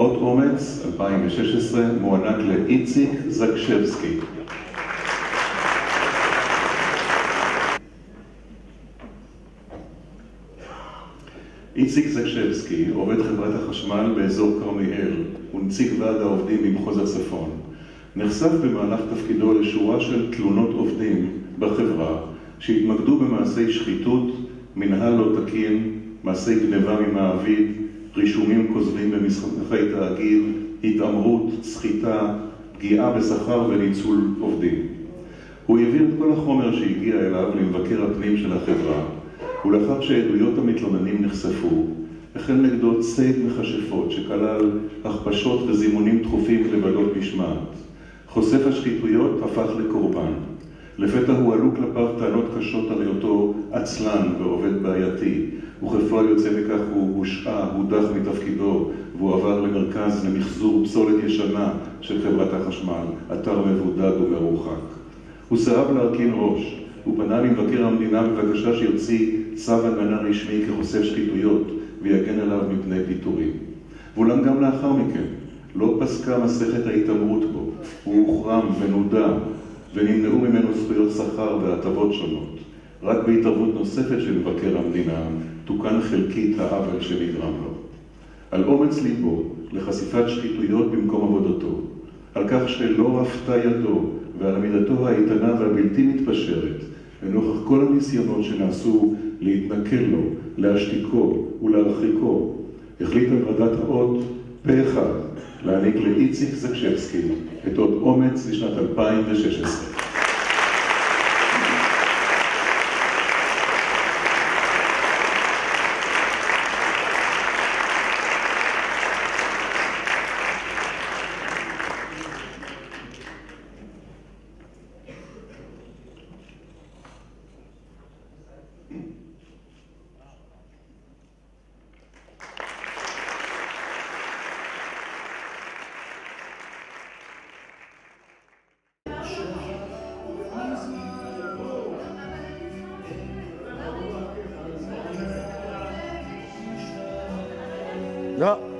אות אומץ 2016 מוענק לאיציק זגשבסקי. איציק זגשבסקי, עובד חברת החשמל באזור כרמיאל, ונציג ועד העובדים במחוז הצפון, נחשף במהלך תפקידו לשורה של תלונות עובדים בחברה שהתמקדו במעשי שחיתות, מנהל לא תקין, מעשי גניבה ממעביד, רישומים כוזבים במסמכי תאגיד, התעמרות, סחיטה, פגיעה בשכר וניצול עובדים. הוא העביר את כל החומר שהגיע אליו למבקר הפנים של החברה, ולאחר שעדויות המתלוננים נחשפו, החל נגדו ציד מכשפות שכלל הכפשות וזימונים דחופים לוועדות משמעת. חושף השחיתויות הפך לקורבן. לפתע הועלו כלפיו טענות קשות על היותו עצלן ועובד בעייתי, וכפועל יוצא מכך הוא הושעה, הודח מתפקידו, והוא עבר למרכז למחזור פסולת ישנה של חברת החשמל, אתר מבודד ומרוחק. הוא סירב להרכין ראש. הוא פנה למבקר המדינה בבקשה שיוציא צו הגנה רשמי כחושף שחיתויות ויגן עליו מפני פיטורים. ואולם גם לאחר מכן לא פסקה מסכת ההתעמרות בו. הוא הוחרם ונודע ונמנעו ממנו זכויות שכר והטבות שונות. רק בהתערבות נוספת של מבקר המדינה תוקן חלקית העוול שנגרם לו. על אומץ ליבו לחשיפת שחיתויות במקום עבודתו, על כך שלא רפתה ידו ועל עמידתו האיתנה והבלתי מתפשרת לנוכח כל הניסיונות שנעשו להתנכל לו, להשתיקו ולהרחיקו, החליטה ועדת האות פה אחד להעניק לאיציק זגשבסקי את אות אומץ לשנת 2016. לא.